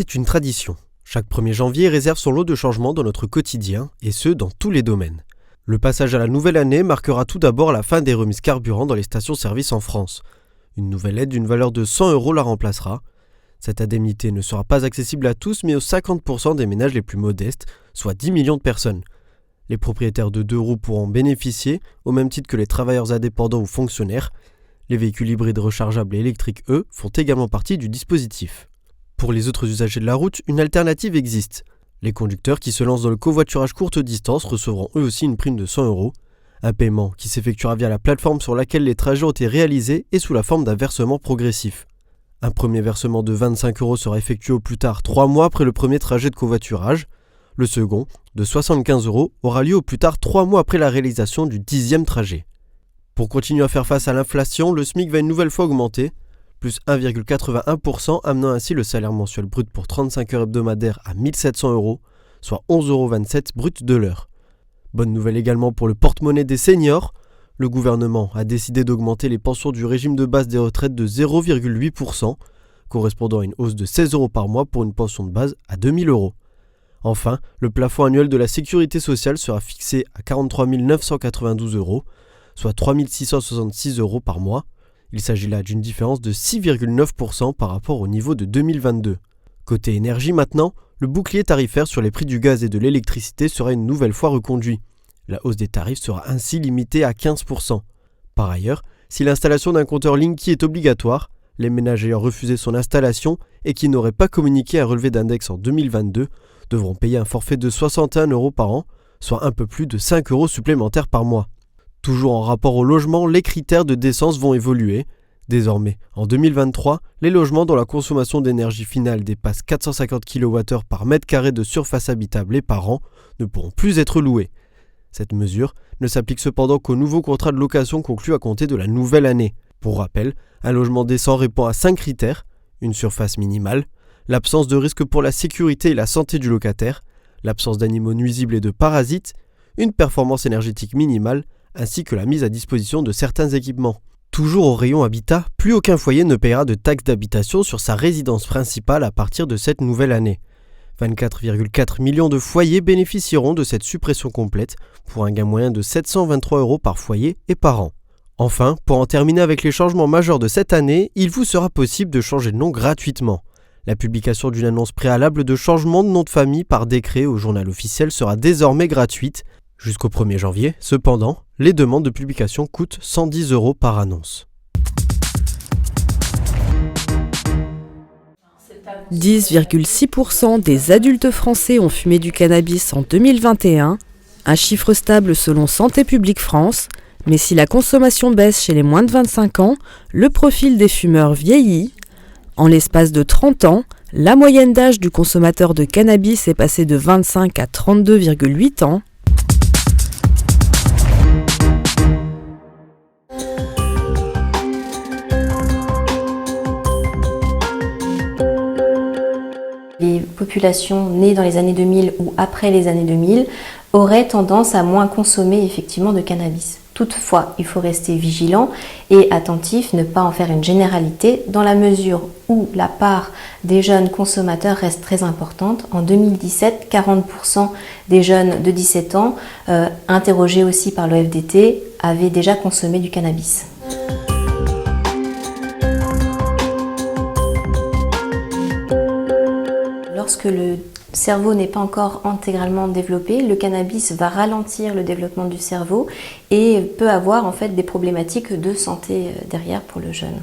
c'est une tradition. Chaque 1er janvier réserve son lot de changements dans notre quotidien, et ce, dans tous les domaines. Le passage à la nouvelle année marquera tout d'abord la fin des remises carburant dans les stations-service en France. Une nouvelle aide d'une valeur de 100 € la remplacera. Cette indemnité ne sera pas accessible à tous, mais aux 50% des ménages les plus modestes, soit 10 millions de personnes. Les propriétaires de 2 roues pourront en bénéficier, au même titre que les travailleurs indépendants ou fonctionnaires. Les véhicules hybrides rechargeables et électriques, eux, font également partie du dispositif. Pour les autres usagers de la route, une alternative existe. Les conducteurs qui se lancent dans le covoiturage courte distance recevront eux aussi une prime de 100 €, un paiement qui s'effectuera via la plateforme sur laquelle les trajets ont été réalisés et sous la forme d'un versement progressif. Un premier versement de 25 € sera effectué au plus tard 3 mois après le premier trajet de covoiturage. Le second, de 75 €, aura lieu au plus tard 3 mois après la réalisation du 10e trajet. Pour continuer à faire face à l'inflation, le SMIC va une nouvelle fois augmenter, plus 1,81%, amenant ainsi le salaire mensuel brut pour 35 heures hebdomadaires à 1 700 €, soit 11,27 € brut de l'heure. Bonne nouvelle également pour le porte-monnaie des seniors. Le gouvernement a décidé d'augmenter les pensions du régime de base des retraites de 0,8%, correspondant à une hausse de 16 € par mois pour une pension de base à 2 000 €. Enfin, le plafond annuel de la sécurité sociale sera fixé à 43 992 €, soit 3 666 € par mois. Il s'agit là d'une différence de 6,9% par rapport au niveau de 2022. Côté énergie maintenant, le bouclier tarifaire sur les prix du gaz et de l'électricité sera une nouvelle fois reconduit. La hausse des tarifs sera ainsi limitée à 15%. Par ailleurs, si l'installation d'un compteur Linky est obligatoire, les ménages ayant refusé son installation et qui n'auraient pas communiqué un relevé d'index en 2022 devront payer un forfait de 61 € par an, soit un peu plus de 5 € supplémentaires par mois. Toujours en rapport au logement, les critères de décence vont évoluer. Désormais, en 2023, les logements dont la consommation d'énergie finale dépasse 450 kWh par mètre carré de surface habitable et par an ne pourront plus être loués. Cette mesure ne s'applique cependant qu'aux nouveaux contrats de location conclus à compter de la nouvelle année. Pour rappel, un logement décent répond à 5 critères: une surface minimale, l'absence de risque pour la sécurité et la santé du locataire, l'absence d'animaux nuisibles et de parasites, une performance énergétique minimale, ainsi que la mise à disposition de certains équipements. Toujours au rayon habitat, plus aucun foyer ne paiera de taxe d'habitation sur sa résidence principale à partir de cette nouvelle année. 24,4 millions de foyers bénéficieront de cette suppression complète pour un gain moyen de 723 € par foyer et par an. Enfin, pour en terminer avec les changements majeurs de cette année, il vous sera possible de changer de nom gratuitement. La publication d'une annonce préalable de changement de nom de famille par décret au journal officiel sera désormais gratuite. Jusqu'au 1er janvier, cependant, les demandes de publication coûtent 110 € par annonce. 10,6% des adultes français ont fumé du cannabis en 2021, un chiffre stable selon Santé publique France, mais si la consommation baisse chez les moins de 25 ans, le profil des fumeurs vieillit. En l'espace de 30 ans, la moyenne d'âge du consommateur de cannabis est passée de 25 à 32,8 ans. Les populations nées dans les années 2000 ou après les années 2000 auraient tendance à moins consommer effectivement de cannabis. Toutefois, il faut rester vigilant et attentif, ne pas en faire une généralité dans la mesure où la part des jeunes consommateurs reste très importante. En 2017, 40% des jeunes de 17 ans, interrogés aussi par l'OFDT, avaient déjà consommé du cannabis. Lorsque le cerveau n'est pas encore intégralement développé, le cannabis va ralentir le développement du cerveau et peut avoir en fait des problématiques de santé derrière pour le jeune.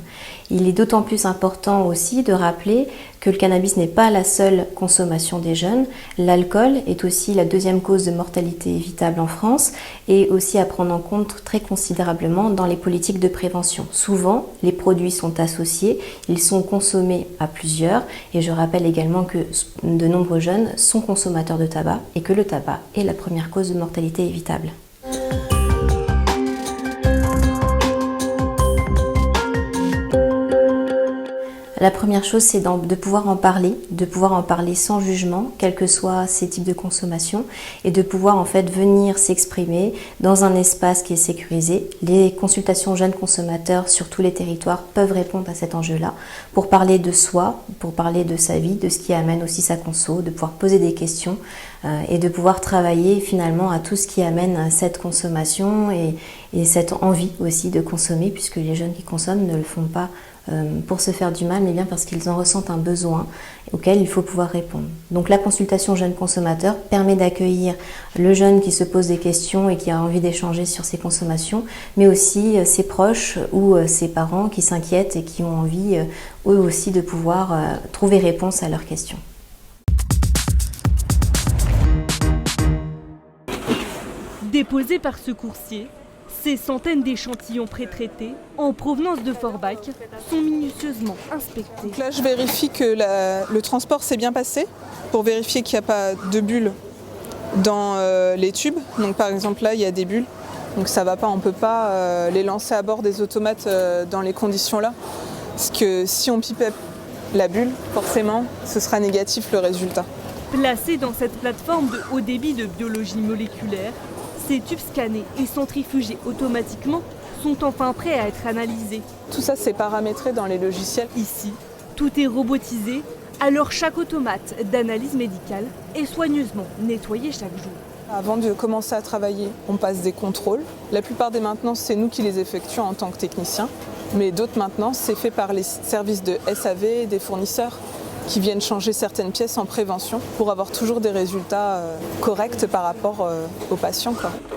Il est d'autant plus important aussi de rappeler que le cannabis n'est pas la seule consommation des jeunes. L'alcool est aussi la deuxième cause de mortalité évitable en France et aussi à prendre en compte très considérablement dans les politiques de prévention. Souvent, les produits sont associés, ils sont consommés à plusieurs et je rappelle également que de nombreux jeunes sont consommateurs de tabac et que le tabac est la première cause de mortalité évitable. La première chose, c'est de pouvoir en parler sans jugement, quels que soient ces types de consommation, et de pouvoir en fait venir s'exprimer dans un espace qui est sécurisé. Les consultations jeunes consommateurs sur tous les territoires peuvent répondre à cet enjeu-là, pour parler de soi, pour parler de sa vie, de ce qui amène aussi sa conso, de pouvoir poser des questions et de pouvoir travailler finalement à tout ce qui amène cette consommation et cette envie aussi de consommer, puisque les jeunes qui consomment ne le font pas pour se faire du mal, mais bien parce qu'ils en ressentent un besoin auquel il faut pouvoir répondre. Donc la consultation jeune consommateur permet d'accueillir le jeune qui se pose des questions et qui a envie d'échanger sur ses consommations, mais aussi ses proches ou ses parents qui s'inquiètent et qui ont envie eux aussi de pouvoir trouver réponse à leurs questions. Déposés par ce coursier, ces centaines d'échantillons pré-traités en provenance de Forbach sont minutieusement inspectés. Donc là, je vérifie que le transport s'est bien passé pour vérifier qu'il n'y a pas de bulles dans les tubes. Donc par exemple là, il y a des bulles. Donc ça ne va pas, on ne peut pas les lancer à bord des automates dans les conditions là. Parce que si on pipette la bulle, forcément, ce sera négatif le résultat. Placés dans cette plateforme de haut débit de biologie moléculaire, ces tubes scannés et centrifugés automatiquement sont enfin prêts à être analysés. Tout ça, c'est paramétré dans les logiciels. Ici, tout est robotisé, alors chaque automate d'analyse médicale est soigneusement nettoyé chaque jour. Avant de commencer à travailler, on passe des contrôles. La plupart des maintenances, c'est nous qui les effectuons en tant que techniciens. Mais d'autres maintenances, c'est fait par les services de SAV et des fournisseurs qui viennent changer certaines pièces en prévention pour avoir toujours des résultats corrects par rapport aux patients.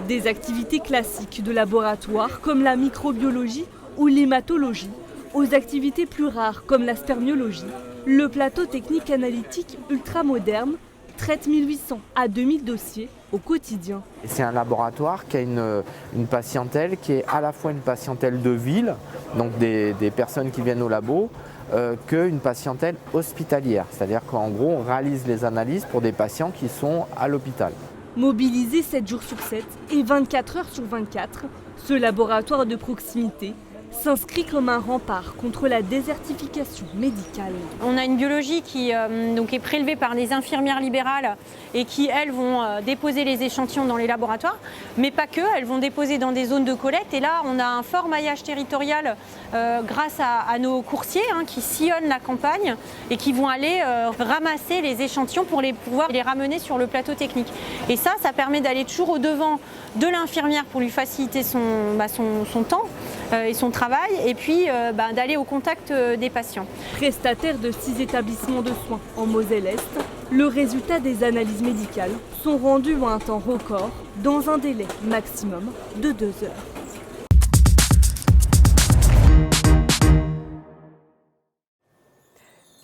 Des activités classiques de laboratoire comme la microbiologie ou l'hématologie, aux activités plus rares comme la spermiologie, le plateau technique analytique ultramoderne traite 1800 à 2000 dossiers au quotidien. C'est un laboratoire qui a une patientèle qui est à la fois une patientèle de ville, donc des personnes qui viennent au labo, qu'une patientèle hospitalière. C'est-à-dire qu'en gros, on réalise les analyses pour des patients qui sont à l'hôpital. Mobilisé 7 jours sur 7 et 24 heures sur 24, ce laboratoire de proximité s'inscrit comme un rempart contre la désertification médicale. On a une biologie qui donc est prélevée par les infirmières libérales et qui, elles, vont déposer les échantillons dans les laboratoires, mais pas que, elles vont déposer dans des zones de collecte. Et là, on a un fort maillage territorial grâce à nos coursiers qui sillonnent la campagne et qui vont aller ramasser les échantillons pour pouvoir les ramener sur le plateau technique. Et ça permet d'aller toujours au-devant de l'infirmière pour lui faciliter son temps et son travail, et puis d'aller au contact des patients. Prestataire de 6 établissements de soins en Moselle-Est, le résultat des analyses médicales sont rendus à un temps record dans un délai maximum de 2 heures.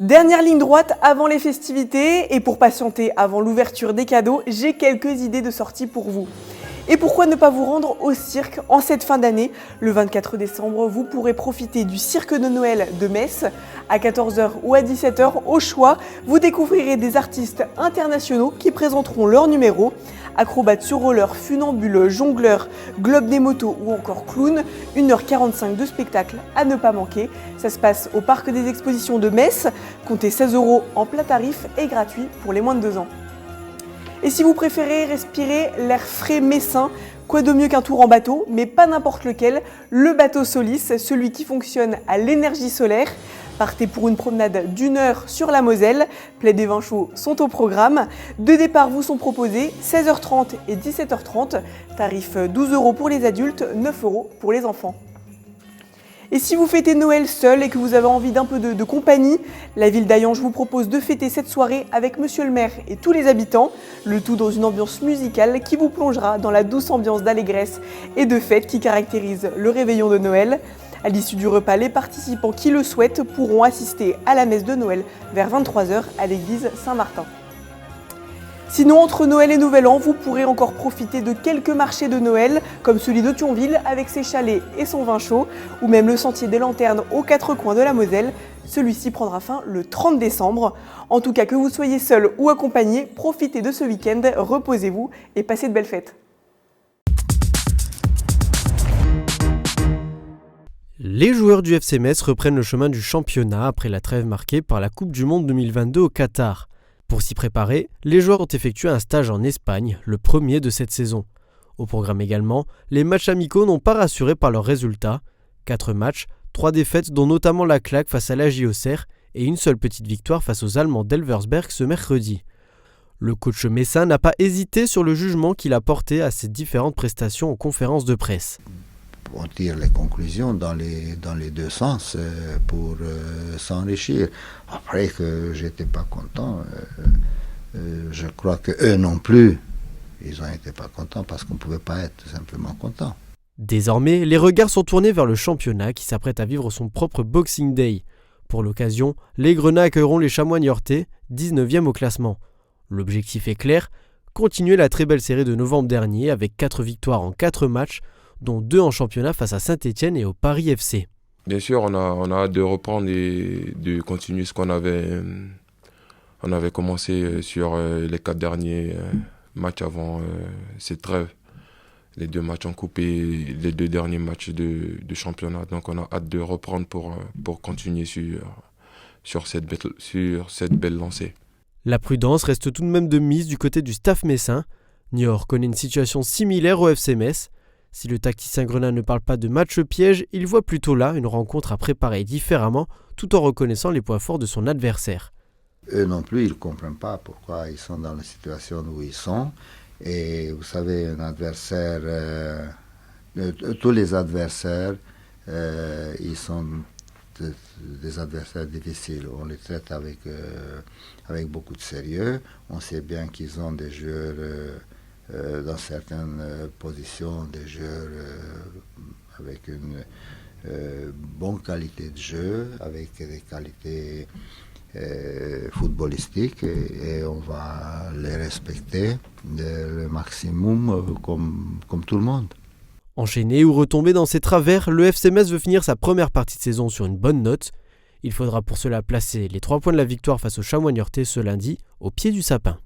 Dernière ligne droite avant les festivités, et pour patienter avant l'ouverture des cadeaux, j'ai quelques idées de sortie pour vous. Et pourquoi ne pas vous rendre au cirque en cette fin d'année? Le 24 décembre, vous pourrez profiter du cirque de Noël de Metz. À 14h ou à 17h, au choix, vous découvrirez des artistes internationaux qui présenteront leur numéro. Acrobates sur roller, funambules, jongleurs, globe des motos ou encore clowns. 1h45 de spectacle à ne pas manquer. Ça se passe au parc des expositions de Metz. Comptez 16 € en plat tarif et gratuit pour les moins de 2 ans. Et si vous préférez respirer l'air frais messin, quoi de mieux qu'un tour en bateau, mais pas n'importe lequel, le bateau Solis, celui qui fonctionne à l'énergie solaire. Partez pour une promenade d'1 heure sur la Moselle, plaid et vins chauds sont au programme. 2 départs vous sont proposés, 16h30 et 17h30, tarif 12 € pour les adultes, 9 € pour les enfants. Et si vous fêtez Noël seul et que vous avez envie d'un peu de compagnie, la ville d'Hayange vous propose de fêter cette soirée avec Monsieur le maire et tous les habitants, le tout dans une ambiance musicale qui vous plongera dans la douce ambiance d'allégresse et de fête qui caractérise le réveillon de Noël. À l'issue du repas, les participants qui le souhaitent pourront assister à la messe de Noël vers 23h à l'église Saint-Martin. Sinon, entre Noël et Nouvel An, vous pourrez encore profiter de quelques marchés de Noël, comme celui de Thionville avec ses chalets et son vin chaud, ou même le sentier des lanternes aux 4 coins de la Moselle. Celui-ci prendra fin le 30 décembre. En tout cas, que vous soyez seul ou accompagné, profitez de ce week-end, reposez-vous et passez de belles fêtes. Les joueurs du FC Metz reprennent le chemin du championnat après la trêve marquée par la Coupe du Monde 2022 au Qatar. Pour s'y préparer, les joueurs ont effectué un stage en Espagne, le premier de cette saison. Au programme également, les matchs amicaux n'ont pas rassuré par leurs résultats. 4 matchs, 3 défaites dont notamment la claque face à l'AJ Auxerre et une seule petite victoire face aux Allemands d'Elversberg ce mercredi. Le coach messin n'a pas hésité sur le jugement qu'il a porté à ces différentes prestations en conférence de presse. On tire les conclusions dans les deux sens pour s'enrichir. Après que j'étais pas content, je crois que eux non plus, ils n'ont été pas contents parce qu'on ne pouvait pas être simplement content. Désormais, les regards sont tournés vers le championnat qui s'apprête à vivre son propre Boxing Day. Pour l'occasion, les Grenats accueilleront les Chamois niortais, 19e au classement. L'objectif est clair, continuer la très belle série de novembre dernier avec 4 victoires en 4 matchs, dont 2 en championnat face à Saint-Étienne et au Paris FC. Bien sûr, on a hâte de reprendre et de continuer ce qu'on avait commencé sur les 4 derniers matchs avant cette trêve. Les 2 matchs en coupe et les 2 derniers matchs de championnat. Donc on a hâte de reprendre pour continuer sur cette belle lancée. La prudence reste tout de même de mise du côté du staff messin. Niort connaît une situation similaire au FC Metz. Si le tacticien grenat ne parle pas de match piège, il voit plutôt là une rencontre à préparer différemment tout en reconnaissant les points forts de son adversaire. Eux non plus, ils ne comprennent pas pourquoi ils sont dans la situation où ils sont. Et vous savez, un adversaire, tous les adversaires, ils sont des adversaires difficiles. On les traite avec beaucoup de sérieux. On sait bien qu'ils ont des joueurs dans certaines positions, des joueurs avec une bonne qualité de jeu, avec des qualités footballistiques, et on va les respecter le maximum comme tout le monde. Enchaîné ou retombé dans ses travers, le FC Metz veut finir sa première partie de saison sur une bonne note. Il faudra pour cela placer les 3 points de la victoire face aux Chamois niortais ce lundi au pied du sapin.